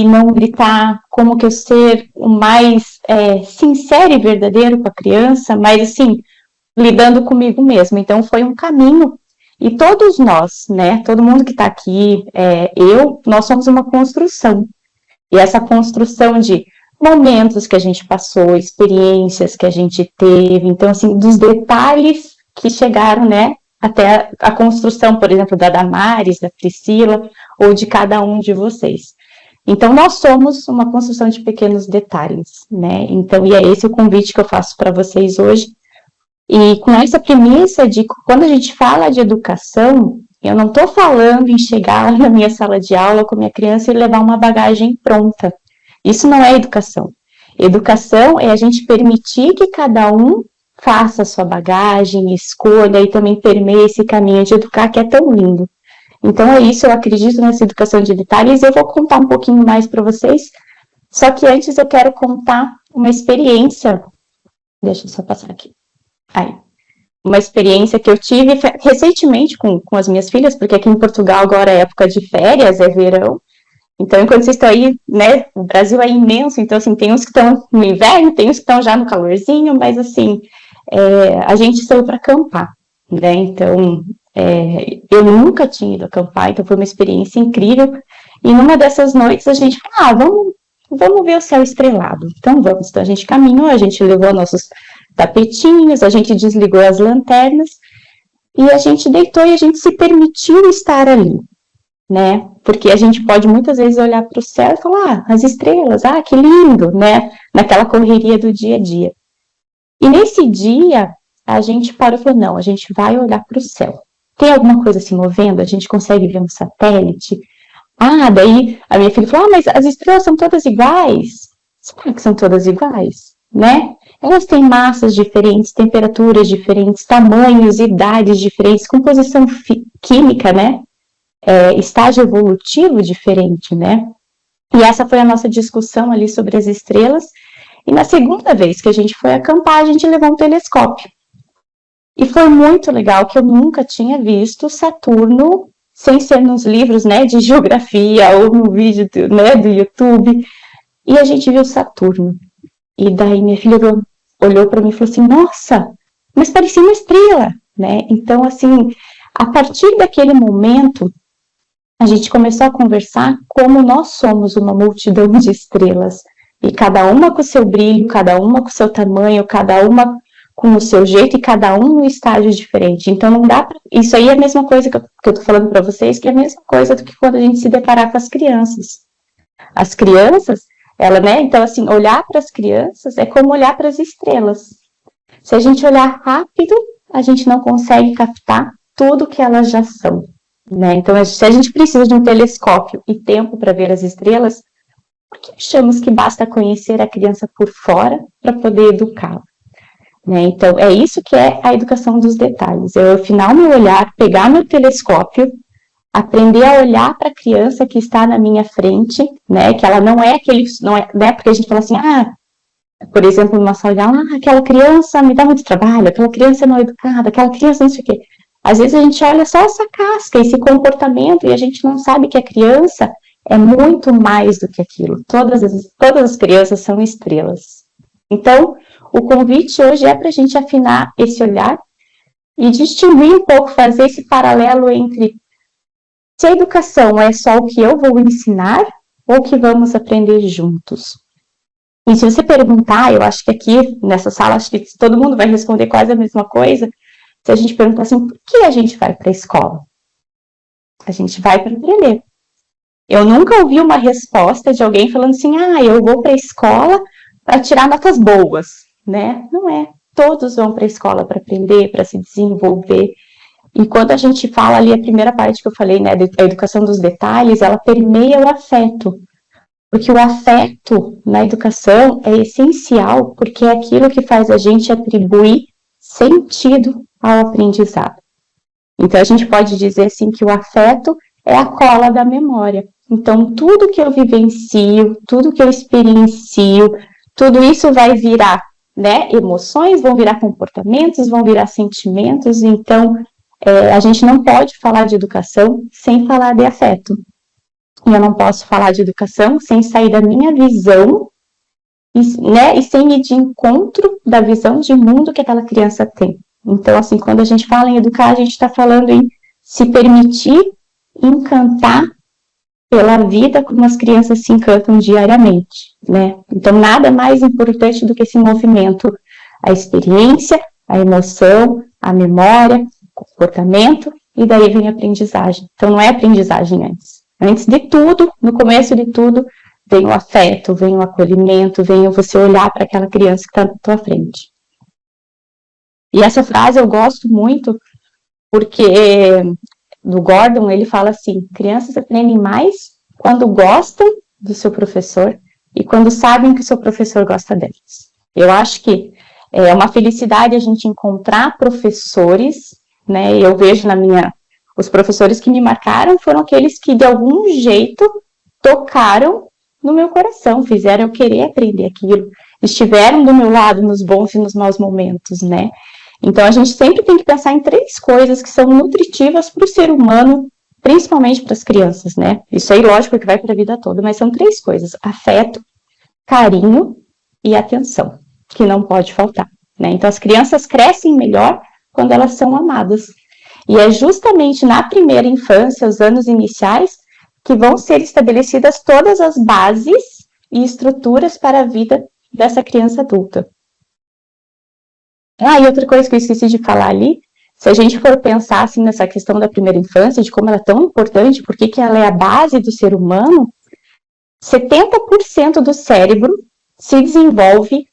e não gritar, como que eu ser o mais sincero e verdadeiro com a criança, mas assim, lidando comigo mesmo. Então foi um caminho, e todos nós, né, todo mundo que está aqui, nós somos uma construção, e essa construção de momentos que a gente passou, experiências que a gente teve, então assim, dos detalhes que chegaram, né, até a construção, por exemplo, da Damares, da Priscila, ou de cada um de vocês. Então, nós somos uma construção de pequenos detalhes, né? Então, e é esse o convite que eu faço para vocês hoje. E com essa premissa de quando a gente fala de educação, eu não estou falando em chegar lá na minha sala de aula com a minha criança e levar uma bagagem pronta. Isso não é educação. Educação é a gente permitir que cada um faça a sua bagagem, escolha e também permeie esse caminho de educar que é tão lindo. Então é isso, eu acredito nessa educação de detalhes, eu vou contar um pouquinho mais para vocês, só que antes eu quero contar uma experiência, deixa eu só passar aqui, uma experiência que eu tive recentemente com as minhas filhas, porque aqui em Portugal agora é época de férias, é verão, então enquanto vocês estão aí, né, o Brasil é imenso, então assim, tem uns que estão no inverno, tem uns que estão já no calorzinho, mas assim, a gente saiu para acampar, né, então eu nunca tinha ido acampar, então foi uma experiência incrível, e numa dessas noites a gente falou, vamos ver o céu estrelado, então vamos, então a gente caminhou, a gente levou nossos tapetinhos, a gente desligou as lanternas, e a gente deitou e a gente se permitiu estar ali, né, porque a gente pode muitas vezes olhar para o céu e falar, as estrelas, que lindo, né, naquela correria do dia a dia. E nesse dia, a gente parou e falou, não, a gente vai olhar para o céu. Tem alguma coisa se movendo? A gente consegue ver um satélite? Daí a minha filha falou, mas as estrelas são todas iguais? Será que são todas iguais? Né? Elas têm massas diferentes, temperaturas diferentes, tamanhos, idades diferentes, composição química, né? Estágio evolutivo diferente, né? E essa foi a nossa discussão ali sobre as estrelas. E na segunda vez que a gente foi acampar, a gente levou um telescópio. E foi muito legal, que eu nunca tinha visto Saturno, sem ser nos livros, né, de geografia ou no vídeo do YouTube. E a gente viu Saturno. E daí minha filha olhou para mim e falou assim, nossa, mas parecia uma estrela, né? Então, assim, a partir daquele momento, a gente começou a conversar como nós somos uma multidão de estrelas. E cada uma com o seu brilho, cada uma com o seu tamanho, cada uma com o seu jeito e cada um num estágio diferente. Então não dá pra... Isso aí é a mesma coisa que eu tô falando para vocês, que é a mesma coisa do que quando a gente se deparar com as crianças. As crianças, né? Então assim, olhar para as crianças é como olhar para as estrelas. Se a gente olhar rápido, a gente não consegue captar tudo que elas já são, né? Então se a gente precisa de um telescópio e tempo para ver as estrelas, por que achamos que basta conhecer a criança por fora para poder educá-la? Né? Então, é isso que é a educação dos detalhes. Eu afinar meu olhar, pegar meu telescópio, aprender a olhar para a criança que está na minha frente, né? Que ela não é né? Porque a gente fala assim, por exemplo, numa sala de aula, aquela criança me dá muito trabalho, aquela criança é mal educada, aquela criança não sei o quê. Às vezes a gente olha só essa casca, esse comportamento, e a gente não sabe que a criança é muito mais do que aquilo. Todas as crianças são estrelas. Então, o convite hoje é para a gente afinar esse olhar e distinguir um pouco, fazer esse paralelo entre se a educação é só o que eu vou ensinar ou o que vamos aprender juntos. E se você perguntar, eu acho que aqui nessa sala, acho que todo mundo vai responder quase a mesma coisa, se a gente perguntar assim, por que a gente vai para a escola? A gente vai para aprender. Eu nunca ouvi uma resposta de alguém falando assim, eu vou para a escola para tirar notas boas, né? Não é. Todos vão para a escola para aprender, para se desenvolver. E quando a gente fala ali, a primeira parte que eu falei, né, a educação dos detalhes, ela permeia o afeto. Porque o afeto na educação é essencial, porque é aquilo que faz a gente atribuir sentido ao aprendizado. Então, a gente pode dizer assim que o afeto é a cola da memória. Então, tudo que eu vivencio, tudo que eu experiencio, tudo isso vai virar, né, emoções, vão virar comportamentos, vão virar sentimentos. Então, a gente não pode falar de educação sem falar de afeto. E eu não posso falar de educação sem sair da minha visão, né, e sem ir de encontro da visão de mundo que aquela criança tem. Então, assim, quando a gente fala em educar, a gente está falando em se permitir encantar pela vida como as crianças se encantam diariamente, né? Então, nada mais importante do que esse movimento, a experiência, a emoção, a memória, o comportamento, e daí vem a aprendizagem. Então, não é aprendizagem antes. Antes de tudo, no começo de tudo, vem o afeto, vem o acolhimento, vem você olhar para aquela criança que está na tua frente. E essa frase eu gosto muito, porque do Gordon, ele fala assim, crianças aprendem mais quando gostam do seu professor e quando sabem que o seu professor gosta delas. Eu acho que é uma felicidade a gente encontrar professores, né, e eu vejo os professores que me marcaram foram aqueles que de algum jeito tocaram no meu coração, fizeram eu querer aprender aquilo, estiveram do meu lado nos bons e nos maus momentos, né. Então, a gente sempre tem que pensar em 3 coisas que são nutritivas para o ser humano, principalmente para as crianças, né? Isso aí, lógico, que vai para a vida toda, mas são 3 coisas: afeto, carinho e atenção, que não pode faltar, né? Então, as crianças crescem melhor quando elas são amadas. E é justamente na primeira infância, os anos iniciais, que vão ser estabelecidas todas as bases e estruturas para a vida dessa criança adulta. E outra coisa que eu esqueci de falar ali, se a gente for pensar assim, nessa questão da primeira infância, de como ela é tão importante, porque que ela é a base do ser humano, 70% do cérebro se desenvolve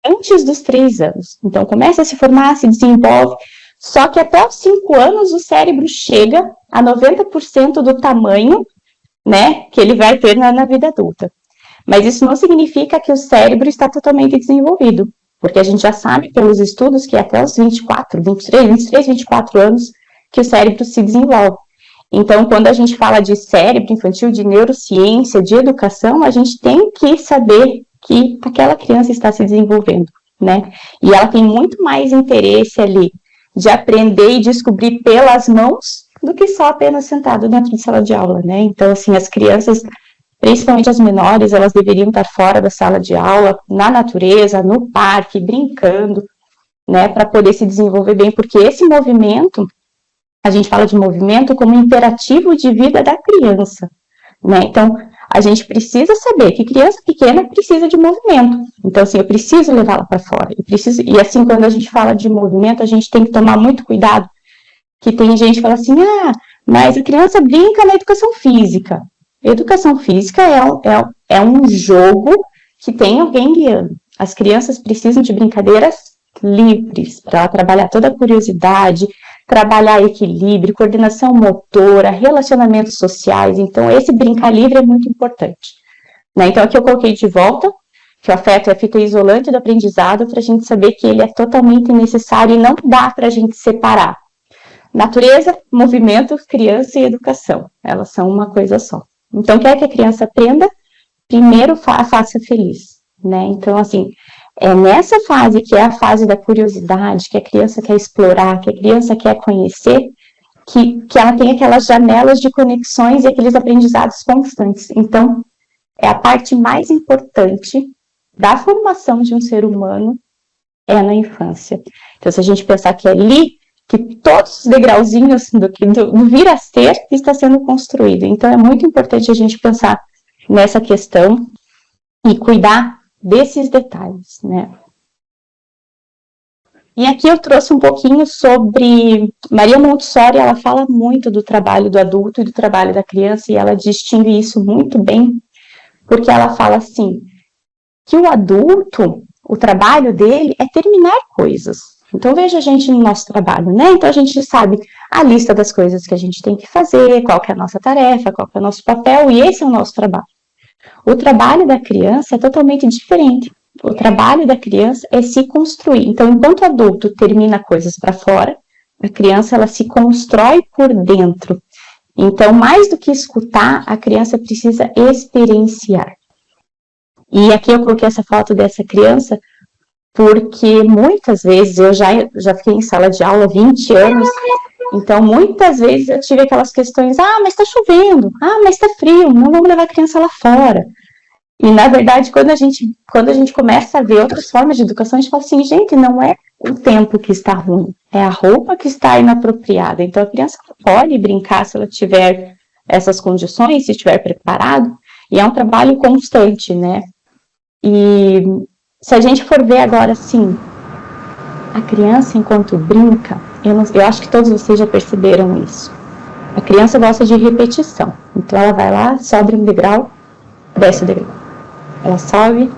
antes dos 3 anos. Então, começa a se formar, se desenvolve, só que até os 5 anos o cérebro chega a 90% do tamanho, né, que ele vai ter na vida adulta. Mas isso não significa que o cérebro está totalmente desenvolvido. Porque a gente já sabe pelos estudos que é até os 24 anos que o cérebro se desenvolve. Então, quando a gente fala de cérebro infantil, de neurociência, de educação, a gente tem que saber que aquela criança está se desenvolvendo, né? E ela tem muito mais interesse ali de aprender e descobrir pelas mãos do que só apenas sentado dentro de sala de aula, né? Então, assim, as crianças, principalmente as menores, elas deveriam estar fora da sala de aula, na natureza, no parque, brincando, né, para poder se desenvolver bem, porque esse movimento, a gente fala de movimento como imperativo de vida da criança, né, então a gente precisa saber que criança pequena precisa de movimento, então assim, eu preciso levá-la para fora, e assim, quando a gente fala de movimento, a gente tem que tomar muito cuidado, que tem gente que fala assim, mas a criança brinca na educação física. Educação física é um jogo que tem alguém guiando. As crianças precisam de brincadeiras livres para trabalhar toda a curiosidade, trabalhar equilíbrio, coordenação motora, relacionamentos sociais. Então, esse brincar livre é muito importante, né? Então, aqui eu coloquei de volta que o afeto é a fita isolante do aprendizado para a gente saber que ele é totalmente necessário e não dá para a gente separar. Natureza, movimento, criança e educação. Elas são uma coisa só. Então, quer que a criança aprenda, primeiro faça feliz, né? Então, assim, é nessa fase, que é a fase da curiosidade, que a criança quer explorar, que a criança quer conhecer, que ela tem aquelas janelas de conexões e aqueles aprendizados constantes. Então, é a parte mais importante da formação de um ser humano, é na infância. Então, se a gente pensar que é ali que todos os degrauzinhos do vir a ser está sendo construído. Então, é muito importante a gente pensar nessa questão e cuidar desses detalhes, né? E aqui eu trouxe um pouquinho sobre Maria Montessori. Ela fala muito do trabalho do adulto e do trabalho da criança, e ela distingue isso muito bem, porque ela fala assim, que o adulto, o trabalho dele é terminar coisas. Então, veja a gente no nosso trabalho, né? Então, a gente sabe a lista das coisas que a gente tem que fazer, qual que é a nossa tarefa, qual que é o nosso papel, e esse é o nosso trabalho. O trabalho da criança é totalmente diferente. O trabalho da criança é se construir. Então, enquanto o adulto termina coisas para fora, a criança, ela se constrói por dentro. Então, mais do que escutar, a criança precisa experienciar. E aqui eu coloquei essa foto dessa criança, porque muitas vezes eu já fiquei em sala de aula há 20 anos Então, muitas vezes eu tive aquelas questões, mas tá chovendo, mas tá frio, não vamos levar a criança lá fora. E, na verdade, quando a gente começa a ver outras formas de educação, a gente fala assim, gente, não é o tempo que está ruim, é a roupa que está inapropriada. Então, a criança pode brincar se ela tiver essas condições, se estiver preparado, e é um trabalho constante, né? E se a gente for ver agora, assim, a criança enquanto brinca, eu acho que todos vocês já perceberam isso. A criança gosta de repetição. Então, ela vai lá, sobe um degrau, desce o degrau. Ela sobe,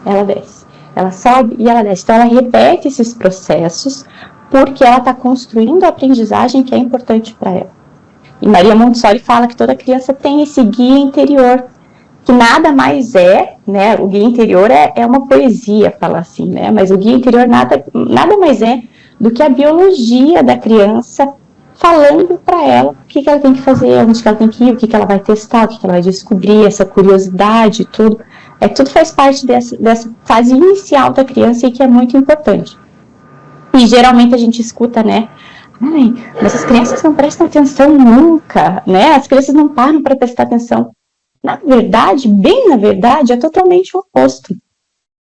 ela desce. Ela sobe e ela desce. Então, ela repete esses processos porque ela está construindo a aprendizagem que é importante para ela. E Maria Montessori fala que toda criança tem esse guia interior, que nada mais né, o guia interior é uma poesia, fala assim, né, mas o guia interior nada mais é do que a biologia da criança falando para ela o que ela tem que fazer, onde que ela tem que ir, o que ela vai testar, o que ela vai descobrir, essa curiosidade, tudo. Tudo faz parte dessa fase inicial da criança e que é muito importante. E geralmente a gente escuta, né, mas as crianças não prestam atenção nunca, né, as crianças não param para prestar atenção. Na verdade, bem na verdade, é totalmente o oposto.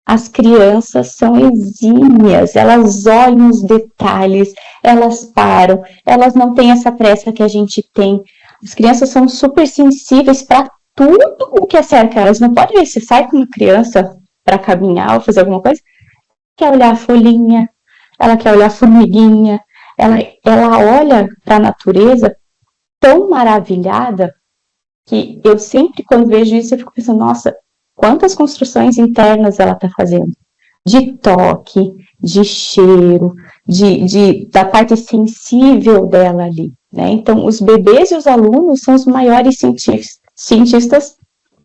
As crianças são exímias, elas olham os detalhes, elas param, elas não têm essa pressa que a gente tem. As crianças são super sensíveis para tudo o que cerca elas. Não pode ver se sai com uma criança para caminhar ou fazer alguma coisa, quer olhar a folhinha, ela quer olhar a formiguinha, ela olha para a natureza tão maravilhada que eu sempre, quando vejo isso, eu fico pensando, nossa, quantas construções internas ela está fazendo, de toque, de cheiro, da parte sensível dela ali, né? Então, os bebês e os alunos são os maiores cientistas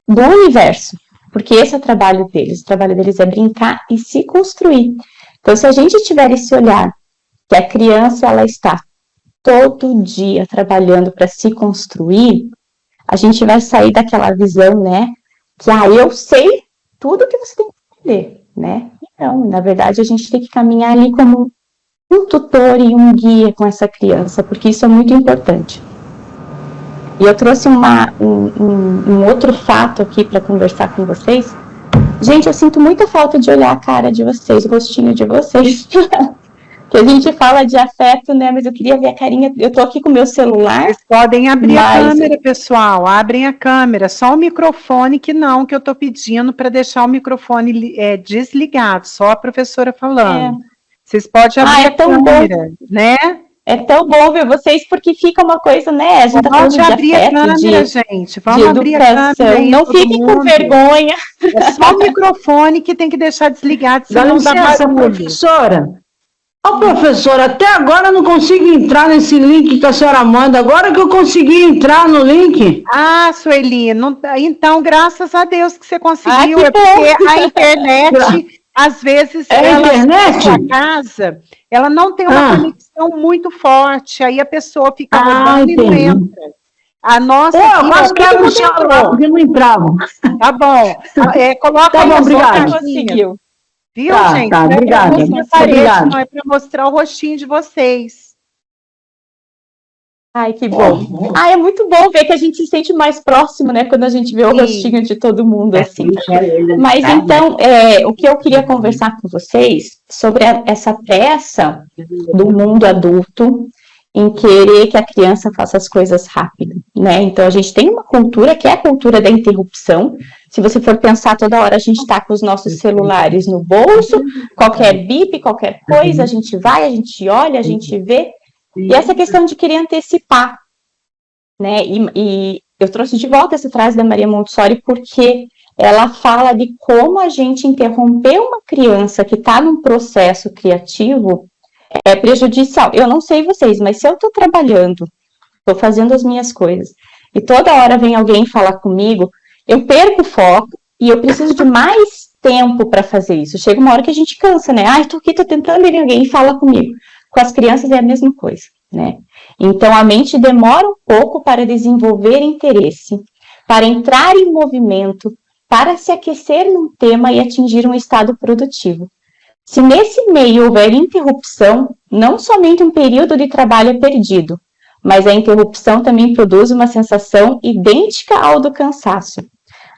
do universo, porque esse é o trabalho deles é brincar e se construir. Então, se a gente tiver esse olhar, que a criança, ela está todo dia trabalhando para se construir, a gente vai sair daquela visão, né, que, eu sei tudo que você tem que aprender, né? Não, na verdade, a gente tem que caminhar ali como um tutor e um guia com essa criança, porque isso é muito importante. E eu trouxe um outro fato aqui para conversar com vocês. Gente, eu sinto muita falta de olhar a cara de vocês, o rostinho de vocês. Que a gente fala de afeto, né? Mas eu queria ver a carinha. Eu tô aqui com o meu celular. Vocês podem abrir a câmera, pessoal. Abrem a câmera. Só o microfone que eu tô pedindo para deixar o microfone desligado. Só a professora falando. Vocês podem abrir a câmera, né? É tão bom ver vocês, porque fica uma coisa, né? A gente tá falando de abrir afeto, a câmera, gente. Vamos abrir a câmera. Não fiquem com vergonha. É só o microfone que tem que deixar desligado, senão dá barulho. Professora. Professora, até agora eu não consigo entrar nesse link que a senhora manda. Agora que eu consegui entrar no link. Sueli, então, graças a Deus que você conseguiu. Que porque a internet, às vezes, internet? sua casa, ela não tem uma conexão muito forte. Aí a pessoa fica rodando e não entra. A nossa. Eu quase quero no celular, porque não entrava. Tá bom. Coloca tá bom, obrigado. Conseguiu. Viu, gente? Tá, obrigada. Não é para mostrar o rostinho de vocês. Ai, que bom. É muito bom ver que a gente se sente mais próximo, né? Quando a gente vê o rostinho de todo mundo, assim. Mas, então, o que eu queria conversar com vocês sobre essa pressa do mundo adulto em querer que a criança faça as coisas rápido, né? Então, a gente tem uma cultura que é a cultura da interrupção. Se você for pensar, toda hora a gente está com os nossos celulares no bolso, qualquer bip, qualquer coisa, a gente vai, a gente olha, a gente vê. E essa questão de querer antecipar, né? E eu trouxe de volta essa frase da Maria Montessori porque ela fala de como a gente interromper uma criança que está num processo criativo é prejudicial. Eu não sei vocês, mas se eu estou trabalhando, estou fazendo as minhas coisas, e toda hora vem alguém falar comigo, eu perco o foco e eu preciso de mais tempo para fazer isso. Chega uma hora que a gente cansa, né? Estou aqui, estou tentando ir, alguém fala comigo. Com as crianças é a mesma coisa, né? Então, a mente demora um pouco para desenvolver interesse, para entrar em movimento, para se aquecer num tema e atingir um estado produtivo. Se nesse meio houver interrupção, não somente um período de trabalho é perdido, mas a interrupção também produz uma sensação idêntica ao do cansaço.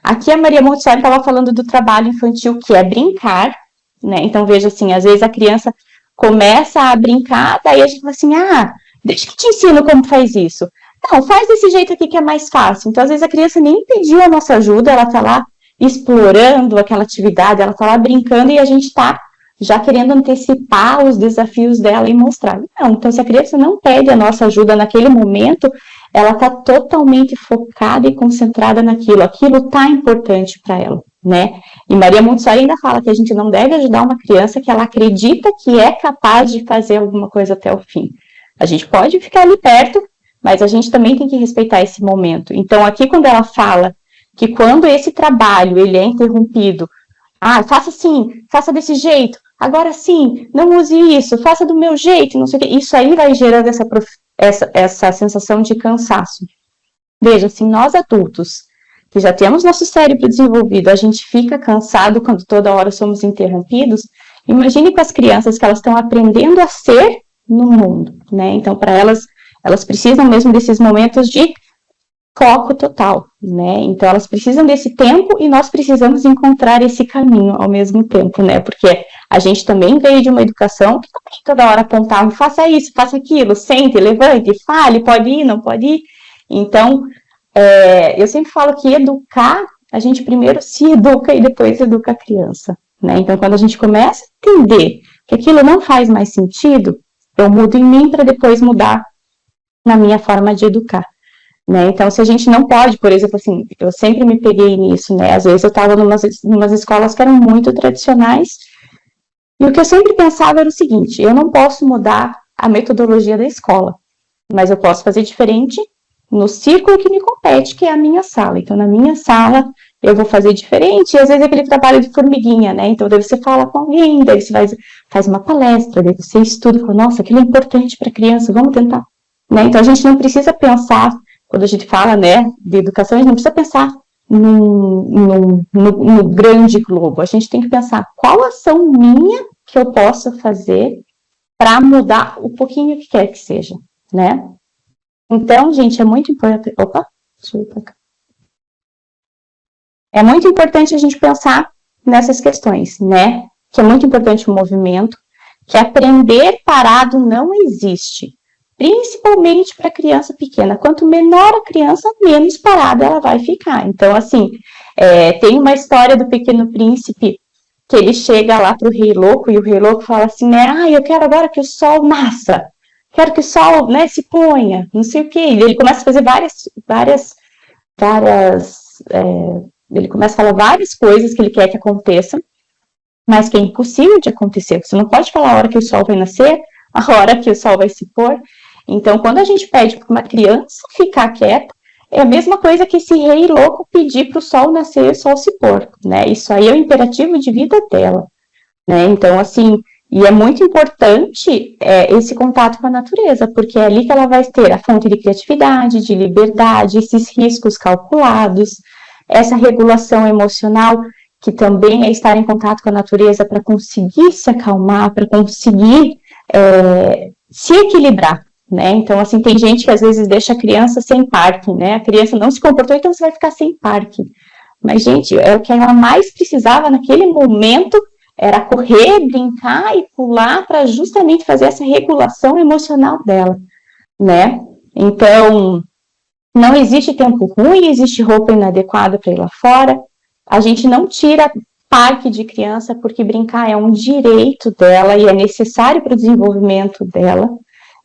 Aqui a Maria Montessori estava falando do trabalho infantil, que é brincar, né? Então, veja assim, às vezes a criança começa a brincar, daí a gente fala assim, deixa que eu te ensino como faz isso. Não, faz desse jeito aqui que é mais fácil. Então, às vezes a criança nem pediu a nossa ajuda, ela está lá explorando aquela atividade, ela está lá brincando e a gente está já querendo antecipar os desafios dela e mostrar. Não, então se a criança não pede a nossa ajuda naquele momento, ela está totalmente focada e concentrada naquilo, aquilo está importante para ela, né? E Maria Montessori ainda fala que a gente não deve ajudar uma criança que ela acredita que é capaz de fazer alguma coisa até o fim. A gente pode ficar ali perto, mas a gente também tem que respeitar esse momento. Então aqui quando ela fala que quando esse trabalho ele é interrompido, faça assim, faça desse jeito, agora sim, não use isso, faça do meu jeito, não sei o que, isso aí vai gerando essa sensação de cansaço. Veja, assim, nós adultos, que já temos nosso cérebro desenvolvido, a gente fica cansado quando toda hora somos interrompidos, imagine com as crianças que elas estão aprendendo a ser no mundo, né? Então, para elas precisam mesmo desses momentos de foco total, né? Então elas precisam desse tempo e nós precisamos encontrar esse caminho ao mesmo tempo, né? Porque a gente também veio de uma educação que toda hora apontava, faça isso, faça aquilo, sente, levante, fale, pode ir, não pode ir. Então, eu sempre falo que educar, a gente primeiro se educa e depois educa a criança, né? Então quando a gente começa a entender que aquilo não faz mais sentido, eu mudo em mim para depois mudar na minha forma de educar. Né? Então, se a gente não pode, por exemplo, assim, eu sempre me peguei nisso, né? Às vezes eu estava em umas escolas que eram muito tradicionais, e o que eu sempre pensava era o seguinte, eu não posso mudar a metodologia da escola, mas eu posso fazer diferente no círculo que me compete, que é a minha sala. Então, na minha sala, eu vou fazer diferente, e às vezes é aquele trabalho de formiguinha, né? Então, daí você fala com alguém, daí você faz uma palestra, daí você estuda e fala, nossa, aquilo é importante para a criança, vamos tentar. Né? Então, a gente não precisa pensar, quando a gente fala, né, de educação, a gente não precisa pensar no grande globo. A gente tem que pensar qual ação minha que eu posso fazer para mudar o pouquinho que quer que seja, né? Então, gente, é muito importante... Opa, deixa eu ir pra cá. É muito importante a gente pensar nessas questões, né? Que é muito importante o movimento, que aprender parado não existe. Principalmente para criança pequena. Quanto menor a criança, menos parada ela vai ficar. Então, assim, tem uma história do Pequeno Príncipe, que ele chega lá para o Rei Louco, e o Rei Louco fala assim, né, eu quero agora que o sol nasça, quero que o sol, né, se ponha, não sei o quê. E ele começa a fazer ele começa a falar várias coisas que ele quer que aconteçam, mas que é impossível de acontecer. Você não pode falar a hora que o sol vai nascer, a hora que o sol vai se pôr. Então, quando a gente pede para uma criança ficar quieta, é a mesma coisa que esse rei louco pedir para o sol nascer e o sol se pôr, né? Isso aí é o imperativo de vida dela, né? Então, assim, e é muito importante esse contato com a natureza, porque é ali que ela vai ter a fonte de criatividade, de liberdade, esses riscos calculados, essa regulação emocional, que também é estar em contato com a natureza para conseguir se acalmar, para conseguir se equilibrar, né? Então, assim, tem gente que às vezes deixa a criança sem parque, né? A criança não se comportou, então você vai ficar sem parque. Mas, gente, o que ela mais precisava naquele momento era correr, brincar e pular para justamente fazer essa regulação emocional dela, né? Então, não existe tempo ruim, existe roupa inadequada para ir lá fora. A gente não tira parque de criança porque brincar é um direito dela e é necessário para o desenvolvimento dela.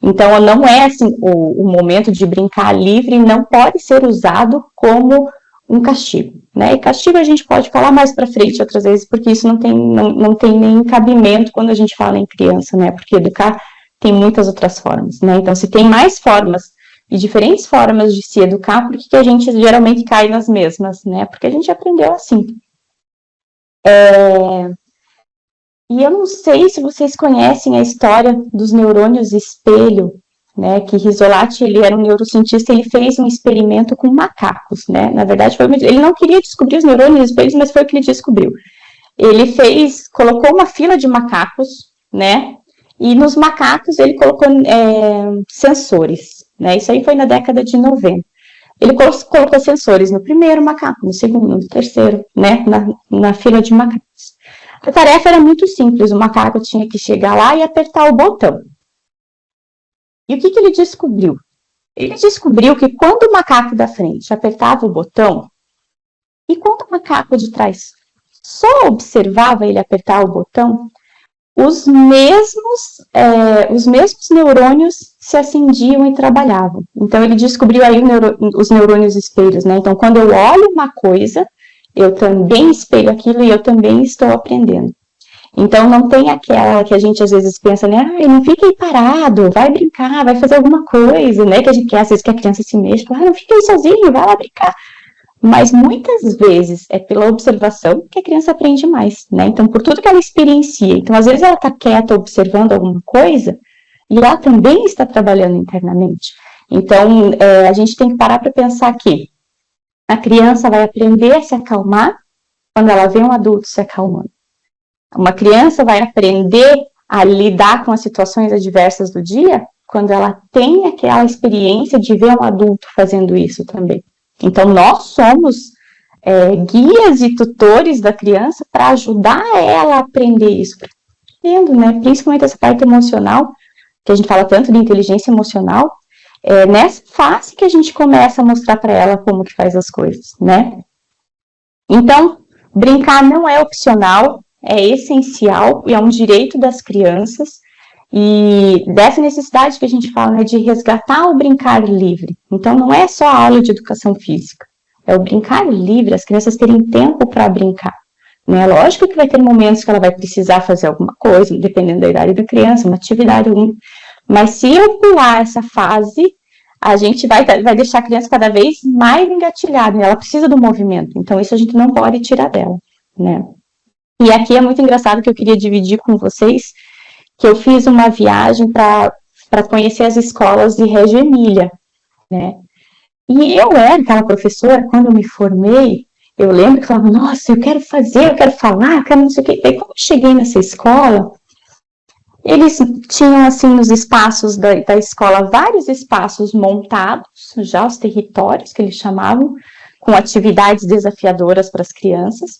Então, não é assim, o momento de brincar livre não pode ser usado como um castigo, né? E castigo a gente pode falar mais para frente outras vezes, porque isso não tem nem cabimento quando a gente fala em criança, né? Porque educar tem muitas outras formas, né? Então, se tem mais formas e diferentes formas de se educar, por que a gente geralmente cai nas mesmas, né? Porque a gente aprendeu assim. E eu não sei se vocês conhecem a história dos neurônios espelho, né, que Rizzolatti, ele era um neurocientista, ele fez um experimento com macacos, né, na verdade, ele não queria descobrir os neurônios espelhos, mas foi o que ele descobriu. Ele colocou uma fila de macacos, né, e nos macacos ele colocou sensores, né? Isso aí foi na década de 90. Ele colocou sensores no primeiro macaco, no segundo, no terceiro, né? Na fila de macacos. A tarefa era muito simples, o macaco tinha que chegar lá e apertar o botão. E o que ele descobriu? Ele descobriu que quando o macaco da frente apertava o botão, e quando o macaco de trás só observava ele apertar o botão, os mesmos neurônios se acendiam e trabalhavam. Então, ele descobriu aí os neurônios espelhos, né? Então, quando eu olho uma coisa, eu também espelho aquilo e eu também estou aprendendo. Então, não tem aquela que a gente às vezes pensa, né? Não fica aí parado, vai brincar, vai fazer alguma coisa, né? Que a gente quer, às vezes, que a criança se mexa, não fica aí sozinho, vai lá brincar. Mas muitas vezes é pela observação que a criança aprende mais, né? Então, por tudo que ela experiencia. Então, às vezes ela está quieta observando alguma coisa e ela também está trabalhando internamente. Então, a gente tem que parar para pensar que a criança vai aprender a se acalmar quando ela vê um adulto se acalmando. Uma criança vai aprender a lidar com as situações adversas do dia quando ela tem aquela experiência de ver um adulto fazendo isso também. Então, nós somos guias e tutores da criança para ajudar ela a aprender isso. Né? Principalmente essa parte emocional, que a gente fala tanto de inteligência emocional, nessa fase que a gente começa a mostrar para ela como que faz as coisas, né? Então, brincar não é opcional, é essencial e é um direito das crianças. E dessa necessidade que a gente fala, né, de resgatar o brincar livre. Então, não é só a aula de educação física, é o brincar livre, as crianças terem tempo para brincar. Né? Lógico que vai ter momentos que ela vai precisar fazer alguma coisa, dependendo da idade da criança, uma atividade alguma. Mas se eu pular essa fase, a gente vai deixar a criança cada vez mais engatilhada, né? Ela precisa do movimento, então isso a gente não pode tirar dela. Né? E aqui é muito engraçado que eu queria dividir com vocês, que eu fiz uma viagem para conhecer as escolas de Reggio Emília, né? E eu era aquela professora, quando eu me formei, eu lembro que eu falava, nossa, eu quero fazer, eu quero falar, eu quero não sei o quê. E quando eu cheguei nessa escola, eles tinham, assim, nos espaços da escola, vários espaços montados, já os territórios, que eles chamavam, com atividades desafiadoras para as crianças.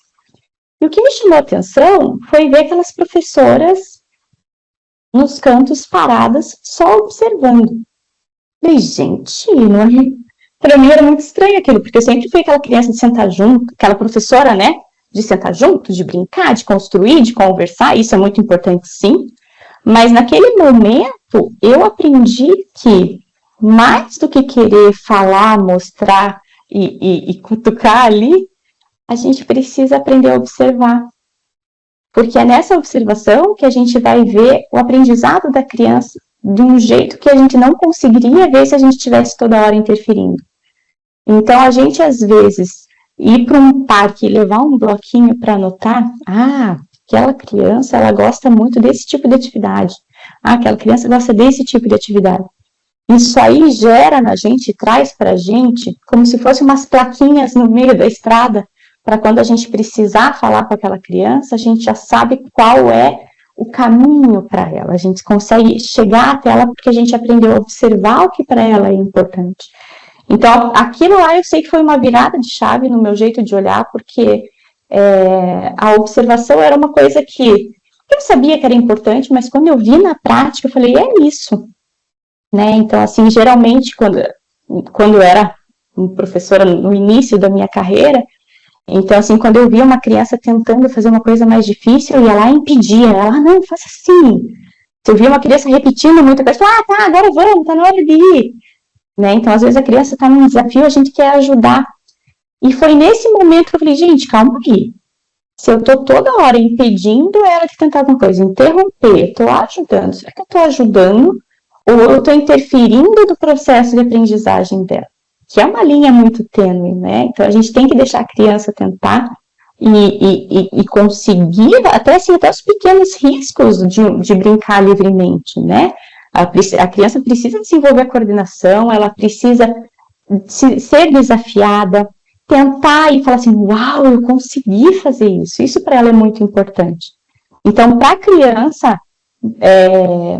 E o que me chamou a atenção foi ver aquelas professoras nos cantos paradas, só observando. Falei, gente, para mim era muito estranho aquilo, porque eu sempre fui aquela criança de sentar junto, aquela professora, né, de sentar junto, de brincar, de construir, de conversar, isso é muito importante sim, mas naquele momento eu aprendi que mais do que querer falar, mostrar e cutucar ali, a gente precisa aprender a observar. Porque é nessa observação que a gente vai ver o aprendizado da criança de um jeito que a gente não conseguiria ver se a gente estivesse toda hora interferindo. Então, a gente, às vezes, ir para um parque e levar um bloquinho para anotar, aquela criança, ela gosta muito desse tipo de atividade. Aquela criança gosta desse tipo de atividade. Isso aí gera na gente, traz para a gente, como se fossem umas plaquinhas no meio da estrada, para quando a gente precisar falar com aquela criança, a gente já sabe qual é o caminho para ela. A gente consegue chegar até ela porque a gente aprendeu a observar o que para ela é importante. Então, aquilo lá eu sei que foi uma virada de chave no meu jeito de olhar, porque a observação era uma coisa que eu sabia que era importante, mas quando eu vi na prática, eu falei, é isso. Né? Então, assim, geralmente, quando eu era professora no início da minha carreira, então, assim, quando eu via uma criança tentando fazer uma coisa mais difícil, eu ia lá e impedia. Ela, não, faça assim. Se eu via uma criança repetindo muita coisa, tá, agora vamos, tá na hora de ir. Né? Então, às vezes a criança tá num desafio, a gente quer ajudar. E foi nesse momento que eu falei, gente, calma aí. Se eu tô toda hora impedindo ela de tentar alguma coisa, interromper, tô ajudando. Será que eu tô ajudando? Ou eu tô interferindo no processo de aprendizagem dela? Que é uma linha muito tênue, né? Então, a gente tem que deixar a criança tentar e conseguir, até os pequenos riscos de brincar livremente, né? A criança precisa desenvolver a coordenação, ela precisa ser desafiada, tentar e falar assim, uau, eu consegui fazer isso. Isso para ela é muito importante. Então, para a criança,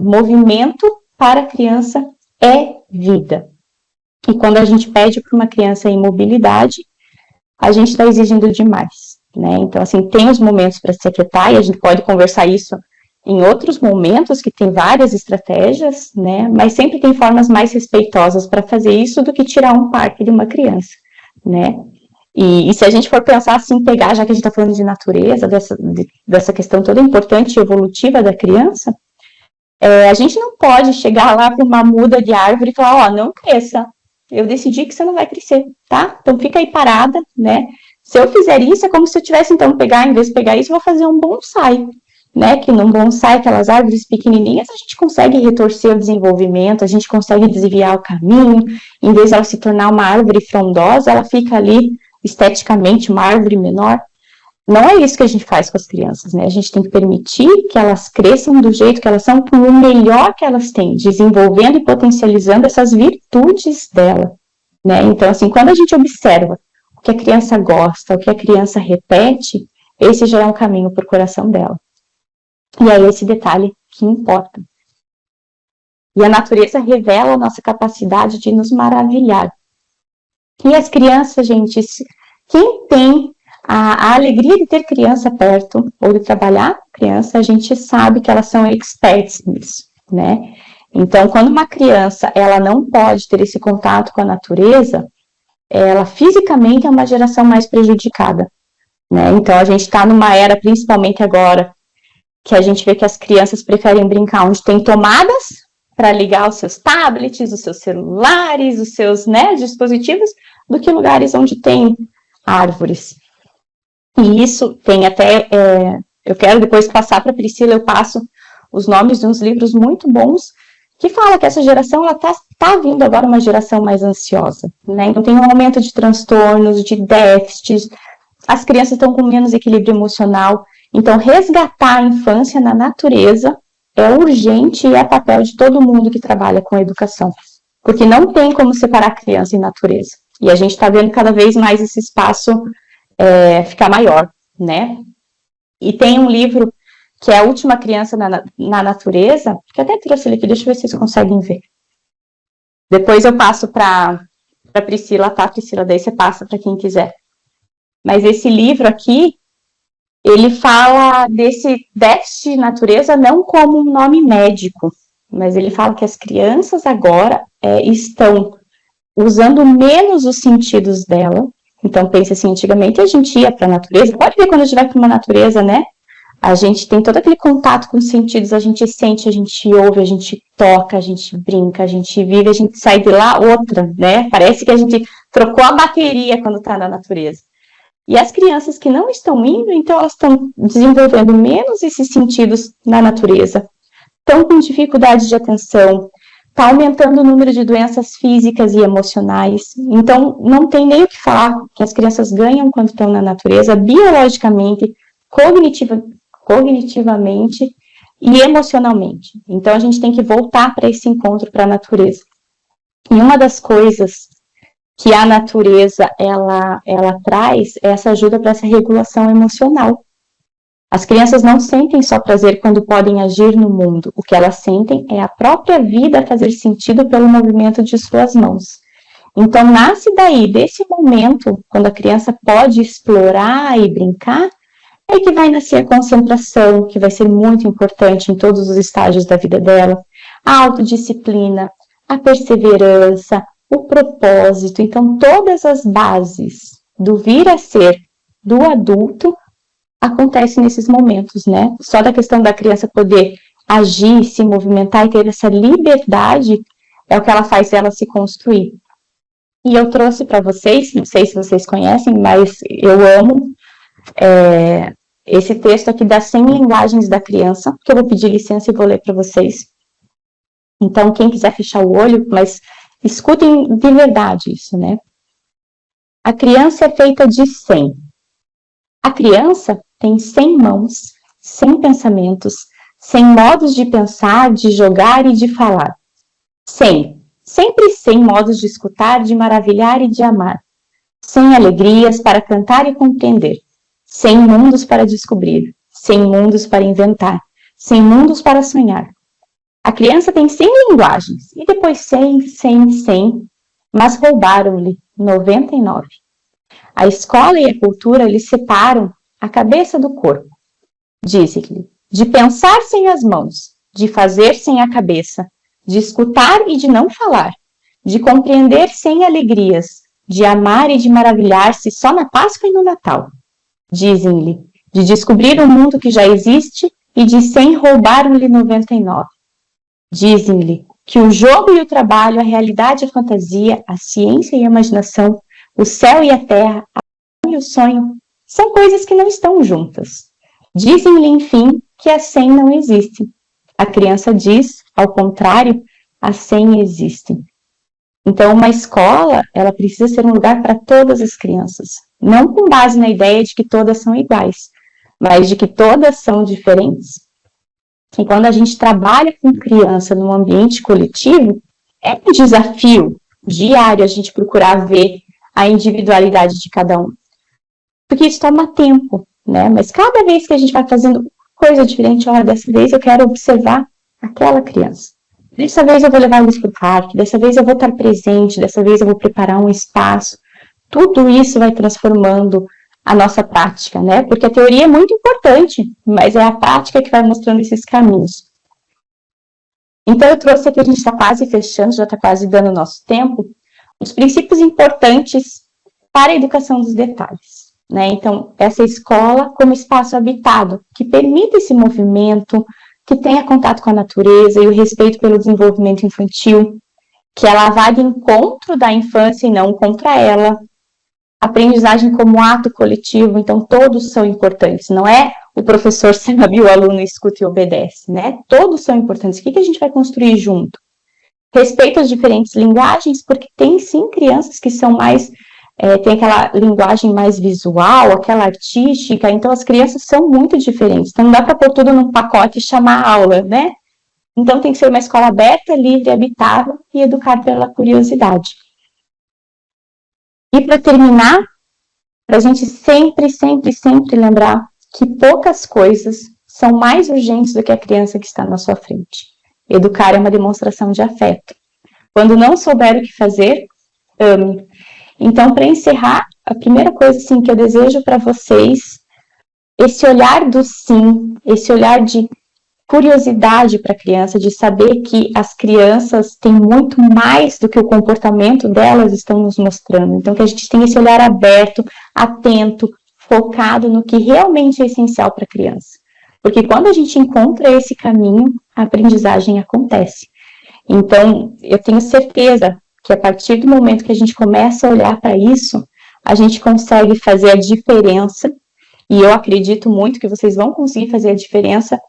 movimento para a criança é vida. E quando a gente pede para uma criança imobilidade, a gente está exigindo demais, né? Então, assim, tem os momentos para se aquietar, e a gente pode conversar isso em outros momentos, que tem várias estratégias, né? Mas sempre tem formas mais respeitosas para fazer isso do que tirar um parque de uma criança, né? E se a gente for pensar assim, pegar, já que a gente está falando de natureza, dessa questão toda importante e evolutiva da criança, a gente não pode chegar lá para uma muda de árvore e falar, ó, não cresça, eu decidi que você não vai crescer, tá? Então fica aí parada, né? Se eu fizer isso, é como se eu tivesse, então, em vez de pegar isso, eu vou fazer um bonsai, né? Que num bonsai, aquelas árvores pequenininhas, a gente consegue retorcer o desenvolvimento, a gente consegue desviar o caminho, em vez de ela se tornar uma árvore frondosa, ela fica ali esteticamente uma árvore menor. Não é isso que a gente faz com as crianças, né? A gente tem que permitir que elas cresçam do jeito que elas são, com o melhor que elas têm, desenvolvendo e potencializando essas virtudes dela, né? Então, assim, quando a gente observa o que a criança gosta, o que a criança repete, esse já é um caminho para o coração dela. E é esse detalhe que importa. E a natureza revela a nossa capacidade de nos maravilhar. E as crianças, gente, quem tem a alegria de ter criança perto, ou de trabalhar com criança, a gente sabe que elas são experts nisso, né? Então, quando uma criança, ela não pode ter esse contato com a natureza, ela fisicamente é uma geração mais prejudicada, né? Então, a gente está numa era, principalmente agora, que a gente vê que as crianças preferem brincar onde tem tomadas para ligar os seus tablets, os seus celulares, os seus, né, dispositivos, do que lugares onde tem árvores. E isso tem até, eu quero depois passar para a Priscila, eu passo os nomes de uns livros muito bons, que fala que essa geração, ela tá vindo agora uma geração mais ansiosa, né? Então tem um aumento de transtornos, de déficits, as crianças estão com menos equilíbrio emocional. Então, resgatar a infância na natureza é urgente e é papel de todo mundo que trabalha com educação, porque não tem como separar criança e natureza. E a gente está vendo cada vez mais esse espaço ficar maior, né? E tem um livro que é A Última Criança na Natureza, que eu até trouxe ele aqui, deixa eu ver se vocês conseguem ver. Depois eu passo para a Priscila, tá, Priscila? Daí você passa para quem quiser. Mas esse livro aqui, ele fala desse déficit de natureza não como um nome médico, mas ele fala que as crianças agora estão usando menos os sentidos dela. Então, pense assim, antigamente a gente ia para a natureza, pode ver quando a gente vai para uma natureza, né? A gente tem todo aquele contato com os sentidos, a gente sente, a gente ouve, a gente toca, a gente brinca, a gente vive, a gente sai de lá outra, né? Parece que a gente trocou a bateria quando está na natureza. E as crianças que não estão indo, então elas estão desenvolvendo menos esses sentidos na natureza, estão com dificuldade de atenção, está aumentando o número de doenças físicas e emocionais. Então, não tem nem o que falar que as crianças ganham quando estão na natureza, biologicamente, cognitivamente e emocionalmente. Então, a gente tem que voltar para esse encontro para a natureza. E uma das coisas que a natureza ela traz essa ajuda para essa regulação emocional. As crianças não sentem só prazer quando podem agir no mundo. O que elas sentem é a própria vida fazer sentido pelo movimento de suas mãos. Então, nasce daí, desse momento, quando a criança pode explorar e brincar, é que vai nascer a concentração, que vai ser muito importante em todos os estágios da vida dela, a autodisciplina, a perseverança, o propósito. Então, todas as bases do vir a ser do adulto acontecem nesses momentos, né? Só da questão da criança poder agir, se movimentar e ter essa liberdade é o que ela faz ela se construir. E eu trouxe para vocês, não sei se vocês conhecem, mas eu amo esse texto aqui das 100 linguagens da criança, que eu vou pedir licença e vou ler para vocês. Então, quem quiser fechar o olho, mas escutem de verdade isso, né? A criança é feita de 100. A criança tem 100 mãos, 100 pensamentos, 100 modos de pensar, de jogar e de falar. 100. Sempre 100 modos de escutar, de maravilhar e de amar. 100 alegrias para cantar e compreender. 100 mundos para descobrir. 100 mundos para inventar. 100 mundos para sonhar. A criança tem 100 linguagens. E depois 100, 100, 100. mas roubaram-lhe 99. A escola e a cultura lhe separam a cabeça do corpo. Diz-lhe, de pensar sem as mãos, de fazer sem a cabeça, de escutar e de não falar, de compreender sem alegrias, de amar e de maravilhar-se só na Páscoa e no Natal. Dizem-lhe, de descobrir o mundo que já existe e de sem roubaram-lhe 99. Dizem-lhe que o jogo e o trabalho, a realidade e a fantasia, a ciência e a imaginação, o céu e a terra, a e o sonho, são coisas que não estão juntas. Dizem-lhe, enfim, que a 100 não existe. A criança diz, ao contrário, a 100 existem. Então, uma escola, ela precisa ser um lugar para todas as crianças, não com base na ideia de que todas são iguais, mas de que todas são diferentes. E quando a gente trabalha com criança num ambiente coletivo, é um desafio diário a gente procurar ver a individualidade de cada um. Porque isso toma tempo, né? Mas cada vez que a gente vai fazendo coisa diferente, olha, dessa vez eu quero observar aquela criança. Dessa vez eu vou levar eles para o parque, dessa vez eu vou estar presente, dessa vez eu vou preparar um espaço. Tudo isso vai transformando a nossa prática, né? Porque a teoria é muito importante, mas é a prática que vai mostrando esses caminhos. Então eu trouxe aqui, a gente está quase fechando, já está quase dando o nosso tempo, os princípios importantes para a educação dos detalhes, né? Então, essa escola como espaço habitado, que permita esse movimento, que tenha contato com a natureza e o respeito pelo desenvolvimento infantil, que ela vá de encontro da infância e não contra ela. Aprendizagem como ato coletivo, então todos são importantes, não é o professor sabe, o aluno escuta e obedece, né? Todos são importantes. O que a gente vai construir junto? Respeito às diferentes linguagens, porque tem sim crianças que são mais, tem aquela linguagem mais visual, aquela artística, então as crianças são muito diferentes, então não dá para pôr tudo num pacote e chamar aula, né? Então tem que ser uma escola aberta, livre, habitável e educar pela curiosidade. E para terminar, para a gente sempre lembrar que poucas coisas são mais urgentes do que a criança que está na sua frente. Educar é uma demonstração de afeto. Quando não souber o que fazer, ame. Então, para encerrar, a primeira coisa assim, que eu desejo para vocês, esse olhar do sim, esse olhar de curiosidade para a criança, de saber que as crianças têm muito mais do que o comportamento delas estão nos mostrando. Então, que a gente tenha esse olhar aberto, atento, focado no que realmente é essencial para a criança. Porque quando a gente encontra esse caminho, a aprendizagem acontece. Então, eu tenho certeza que a partir do momento que a gente começa a olhar para isso, a gente consegue fazer a diferença, e eu acredito muito que vocês vão conseguir fazer a diferença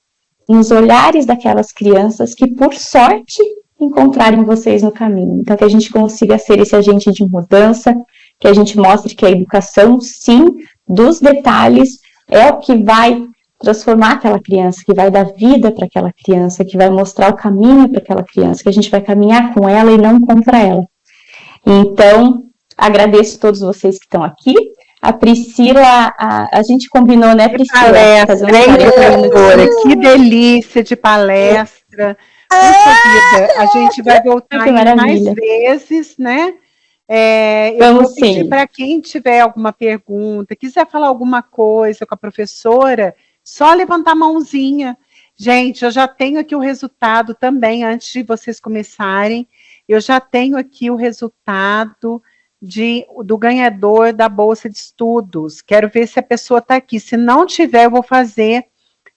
nos olhares daquelas crianças que, por sorte, encontrarem vocês no caminho. Então, que a gente consiga ser esse agente de mudança, que a gente mostre que a educação, sim, dos detalhes, é o que vai transformar aquela criança, que vai dar vida para aquela criança, que vai mostrar o caminho para aquela criança, que a gente vai caminhar com ela e não contra ela. Então, agradeço a todos vocês que estão aqui. A Priscila, a gente combinou, né, Priscila? Palestra, que delícia de palestra. Puxa vida, a gente vai voltar mais vezes, né? Eu vou pedir para quem tiver alguma pergunta, quiser falar alguma coisa com a professora, só levantar a mãozinha. Gente, eu já tenho aqui o resultado também, antes de vocês começarem, eu já tenho aqui o resultado do ganhador da Bolsa de Estudos. Quero ver se a pessoa está aqui. Se não tiver, eu vou fazer,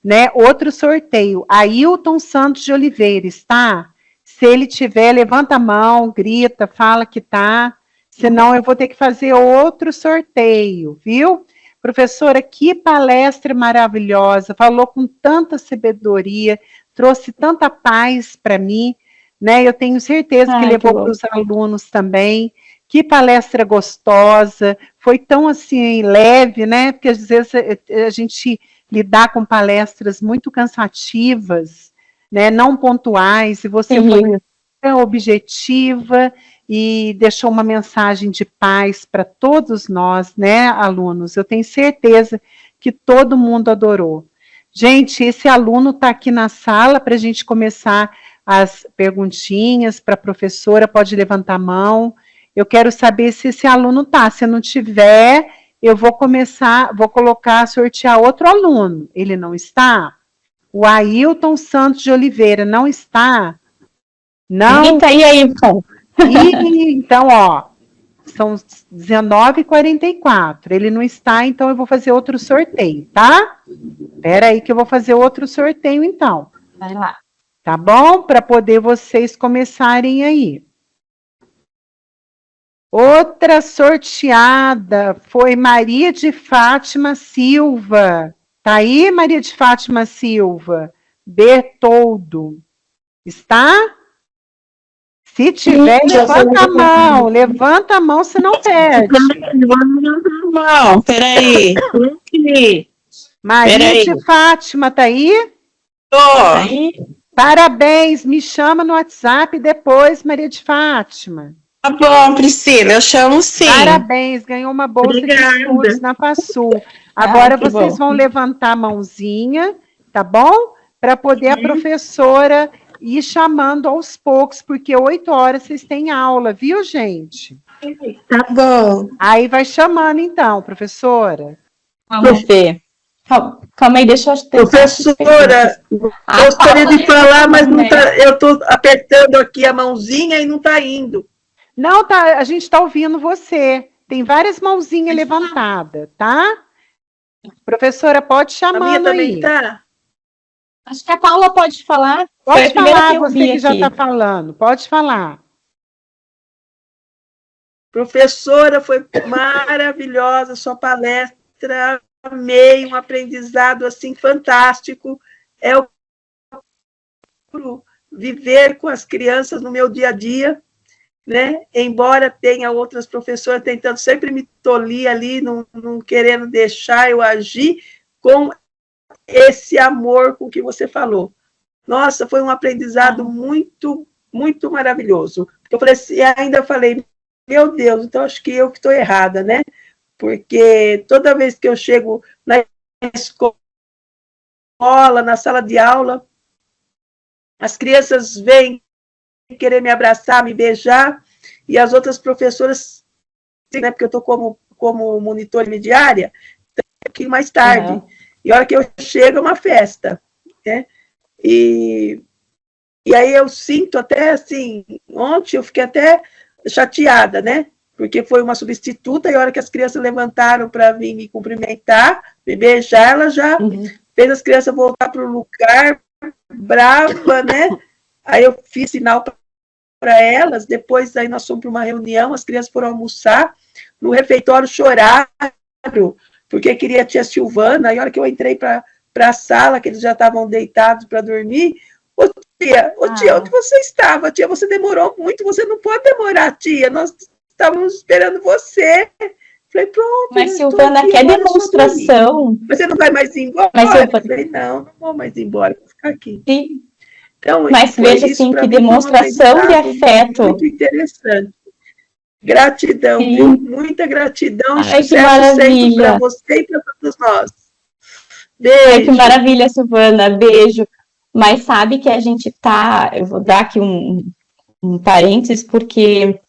né, outro sorteio. Ailton Santos de Oliveira, está? Se ele tiver, levanta a mão, grita, fala que tá. Senão eu vou ter que fazer outro sorteio, viu? Professora, que palestra maravilhosa. Falou com tanta sabedoria, trouxe tanta paz para mim, né? Eu tenho certeza que levou para os alunos também. Que palestra gostosa, foi tão assim leve, né? Porque às vezes a gente lidar com palestras muito cansativas, né? Não pontuais, e você foi tão objetiva e deixou uma mensagem de paz para todos nós, né, alunos? Eu tenho certeza que todo mundo adorou. Gente, esse aluno está aqui na sala para a gente começar as perguntinhas para a professora, pode levantar a mão. eu quero saber se esse aluno tá. Se não tiver, eu vou colocar, sortear outro aluno. Ele não está? O Ailton Santos de Oliveira não está? Não. Eita, e aí, Ailton? Então, ó, são 19h44. Ele não está, então eu vou fazer outro sorteio, tá? Espera aí que eu vou fazer outro sorteio, então. Vai lá. Tá bom? Para poder vocês começarem aí. Outra sorteada foi Maria de Fátima Silva. Tá aí, Maria de Fátima Silva? Bertoldo. Está? Se tiver, levanta a mão. Levanta a mão, se não perde. Não, peraí. Maria de Fátima, tá aí? Tô. Tá aí? Parabéns, me chama no WhatsApp depois, Maria de Fátima. Tá bom, Priscila, eu chamo sim. Parabéns, ganhou uma bolsa de estudos na FASU. Agora vocês vão levantar a mãozinha, tá bom? Para poder a professora ir chamando aos poucos, porque 8 horas vocês têm aula, viu, gente? Tá bom. Aí vai chamando então, professora. Vamos ver. Calma aí, deixa eu... Professora, gostaria de falar, mas não tá, eu estou apertando aqui a mãozinha e não está indo. Não, tá, a gente está ouvindo você. Tem várias mãozinhas levantadas, tá? Professora, pode chamar aí. A minha também tá? Acho que a Paula pode falar. Pode falar, você que já está falando. Pode falar. Professora, foi maravilhosa a sua palestra. Amei, um aprendizado assim fantástico. É o viver com as crianças no meu dia a dia, né? Embora tenha outras professoras tentando sempre me tolir ali, não querendo deixar eu agir com esse amor com que você falou. Nossa, foi um aprendizado muito, muito maravilhoso. Eu falei assim, ainda falei, meu Deus, então acho que eu que estou errada, né? Porque toda vez que eu chego na escola, na sala de aula, as crianças vêm querer me abraçar, me beijar, e as outras professoras, né, porque eu estou como monitor intermediária, um pouquinho mais tarde. Uhum. E a hora que eu chego é uma festa, né? E aí eu sinto até assim, ontem eu fiquei até chateada, né? Porque foi uma substituta, e a hora que as crianças levantaram para vir me cumprimentar, me beijar, ela já fez as crianças voltar para o lugar, brava, né? Aí eu fiz sinal para elas, depois aí nós fomos para uma reunião, as crianças foram almoçar, no refeitório choraram, porque queria a tia Silvana, aí a hora que eu entrei para a sala, que eles já estavam deitados para dormir, ô tia, onde você estava? Tia, você demorou muito, você não pode demorar, tia, nós estávamos esperando você. Falei, pronto. Mas Silvana, quer demonstração? Você não vai mais embora? Mas falei, não vou mais embora, vou ficar aqui. Sim. Então, mas veja assim, que demonstração de afeto. Muito interessante. Gratidão, viu? Muita gratidão. Ai, que maravilha. Para você e para todos nós. Beijo. Ai, que maravilha, Silvana. Beijo. Mas sabe que a gente tá... Eu vou dar aqui um parênteses, porque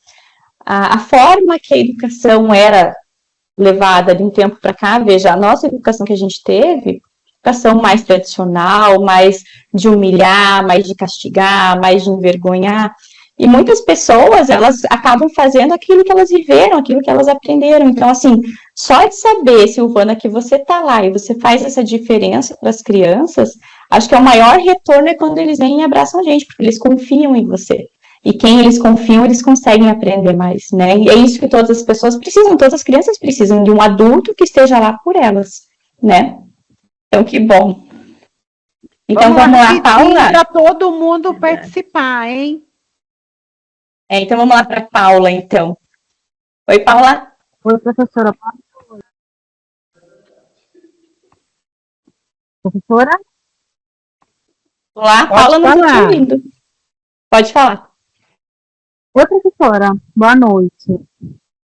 a forma que a educação era levada de um tempo para cá, veja, a nossa educação que a gente teve, educação mais tradicional, mais de humilhar, mais de castigar, mais de envergonhar, e muitas pessoas, elas acabam fazendo aquilo que elas viveram, aquilo que elas aprenderam. Então, assim, só de saber, Silvana, que você tá lá e você faz essa diferença para as crianças, acho que é o maior retorno é quando eles vêm e abraçam a gente, porque eles confiam em você. E quem eles confiam, eles conseguem aprender mais, né? E é isso que todas as pessoas precisam, todas as crianças precisam de um adulto que esteja lá por elas, né? Então, que bom. Então, vamos lá, Paula. Para todo mundo participar, hein? Então, vamos lá para a Paula, então. Oi, Paula. Oi, professora. Professora? Olá, Paula, não estou te ouvindo. Pode falar. Oi, professora. Boa noite.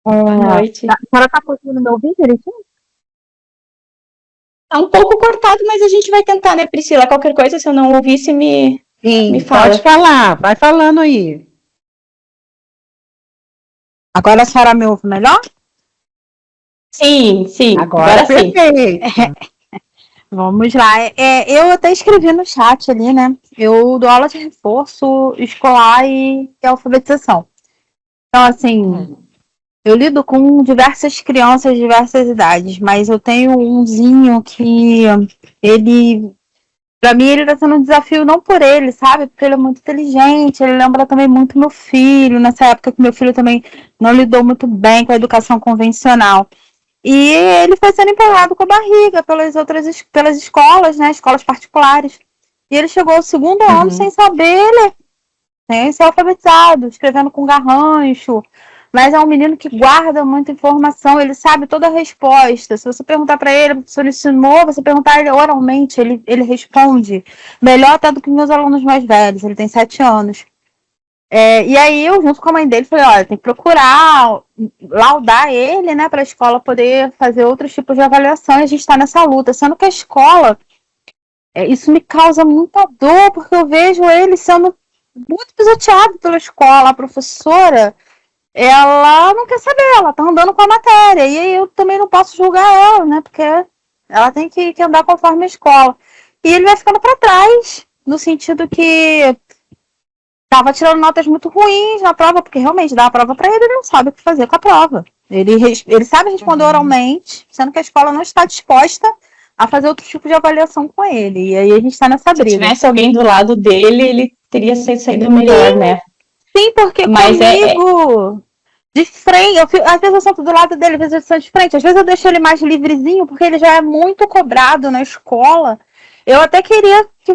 Boa noite. A senhora está conseguindo me ouvir direitinho? Tá um pouco cortado, mas a gente vai tentar, né, Priscila? Qualquer coisa, se eu não ouvisse, me fala. Pode falar. Vai falando aí. Agora a senhora me ouve melhor? Sim, sim. Agora sim. Vamos lá. Eu até escrevi no chat ali, né? Eu dou aula de reforço escolar e alfabetização. Então, assim, eu lido com diversas crianças, diversas idades, mas eu tenho umzinho que ele, pra mim, ele tá sendo um desafio não por ele, sabe? Porque ele é muito inteligente, ele lembra também muito meu filho, nessa época que meu filho também não lidou muito bem com a educação convencional. E ele foi sendo empurrado com a barriga pelas escolas, né? Escolas particulares. E ele chegou ao segundo ano sem saber ler, sem ser alfabetizado, escrevendo com garrancho. Mas é um menino que guarda muita informação, ele sabe toda a resposta. Se você perguntar para ele, o professor ensinou, você perguntar ele oralmente, ele responde. Melhor até do que meus alunos mais velhos, ele tem 7 anos. E aí eu, junto com a mãe dele, falei, olha, tem que procurar laudar ele, né, para a escola poder fazer outros tipos de avaliação, e a gente está nessa luta, sendo que a escola, isso me causa muita dor, porque eu vejo ele sendo muito pisoteado pela escola, a professora, ela não quer saber, ela tá andando com a matéria, e aí eu também não posso julgar ela, né, porque ela tem que andar conforme a escola. E ele vai ficando para trás, no sentido que tava tirando notas muito ruins na prova, porque realmente dá a prova para ele, ele não sabe o que fazer com a prova. Ele sabe responder oralmente, sendo que a escola não está disposta a fazer outro tipo de avaliação com ele. E aí a gente está nessa briga. Se tivesse alguém do lado dele, ele teria saído melhor, né? Sim, porque comigo, de frente, às vezes eu sento do lado dele, às vezes eu sento de frente, às vezes eu deixo ele mais livrezinho, porque ele já é muito cobrado na escola. Eu até queria que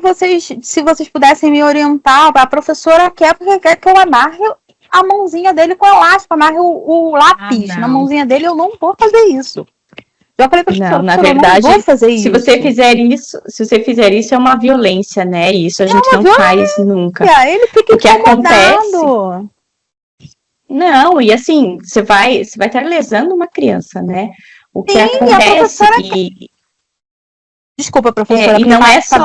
se vocês pudessem me orientar, a professora quer que eu amarre a mãozinha dele com elástico, amarre o lápis na mãozinha dele, eu não vou fazer isso. Já falei para a professora, na verdade, eu não vou fazer isso. Se você fizer isso, é uma violência, né? Isso a gente não faz nunca. Ele fica o que acontece. Não, e assim, você vai estar lesando uma criança, né? O que acontece. Desculpa, professora, e não é só.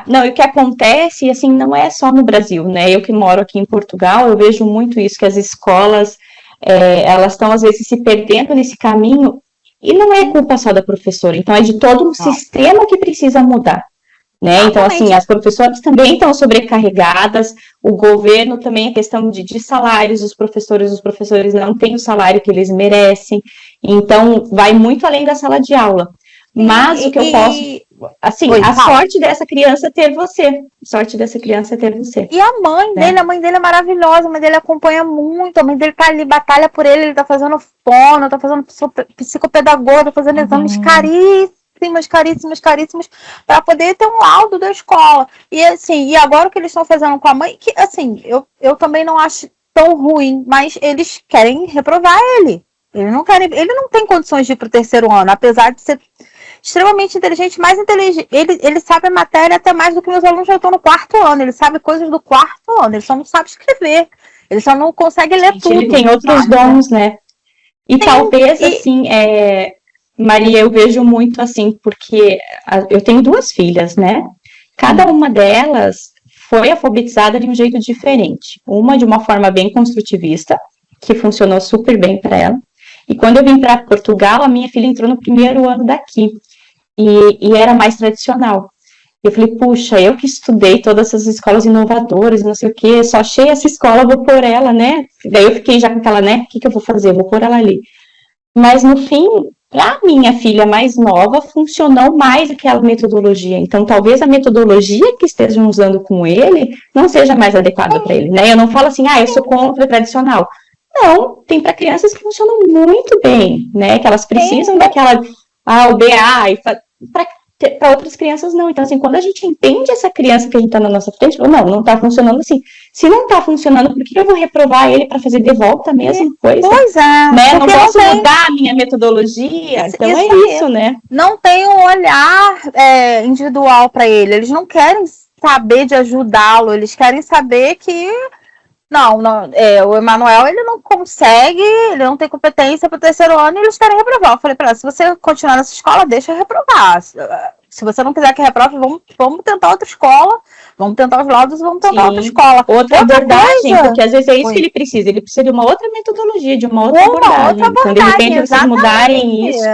Não, e o que acontece, assim, não é só no Brasil, né? Eu que moro aqui em Portugal, eu vejo muito isso, que as escolas, elas estão, às vezes, se perdendo nesse caminho, e não é culpa só da professora, então é de todo um sistema que precisa mudar, né? Então, assim, as professoras também estão sobrecarregadas, o governo também, a questão de salários dos professores, os professores não têm o salário que eles merecem, então, vai muito além da sala de aula. Mas o que eu posso... Assim, sorte dessa criança é ter você. Sorte dessa criança é ter você. E a mãe dele é maravilhosa, a mãe dele acompanha muito, a mãe dele tá ali, batalha por ele tá fazendo fono, tá fazendo psicopedagoga, tá fazendo exames caríssimos, para poder ter um laudo da escola. E assim, e agora o que eles estão fazendo com a mãe, que assim, eu também não acho tão ruim, mas eles querem reprovar ele. Ele não tem condições de ir pro 3º ano, apesar de ser extremamente inteligente, mais inteligente. Ele sabe a matéria até mais do que meus alunos já estão no 4º ano. Ele sabe coisas do 4º ano. Ele só não sabe escrever. Ele só não consegue ler tudo. Ele tem outros dons, né? E talvez, assim, Maria, eu vejo muito assim, porque eu tenho 2 filhas, né? Cada uma delas foi alfabetizada de um jeito diferente. Uma de uma forma bem construtivista, que funcionou super bem para ela. E quando eu vim para Portugal, a minha filha entrou no 1º ano daqui. E era mais tradicional. Eu falei, puxa, eu que estudei todas essas escolas inovadoras, não sei o quê, só achei essa escola, vou pôr ela, né? Daí eu fiquei já com aquela, né? O que eu vou fazer? Vou pôr ela ali. Mas, no fim, para minha filha mais nova, funcionou mais aquela metodologia. Então, talvez a metodologia que estejam usando com ele não seja mais adequada para ele, né? Eu não falo assim, eu sou contra o tradicional. Não, tem para crianças que funcionam muito bem, né? Que elas precisam daquela o BA, e para outras crianças não. Então, assim, quando a gente entende essa criança que a gente está na nossa frente, não está funcionando assim. Se não está funcionando, por que eu vou reprovar ele para fazer de volta a mesma coisa? Pois é. Né? Não posso mudar a minha metodologia. Então isso, né? Não tem um olhar individual para ele. Eles não querem saber de ajudá-lo. Eles querem saber que o Emanuel, ele não consegue, ele não tem competência para o 3º ano e eles querem reprovar. Eu falei para ela, se você continuar nessa escola, deixa eu reprovar. Se você não quiser que reprove, vamos tentar outra escola, vamos tentar os laudos, vamos tentar outra escola. Outra abordagem, coisa, porque às vezes é isso que ele precisa de uma outra metodologia, de uma outra abordagem. Quando ele tenta vocês mudarem isso.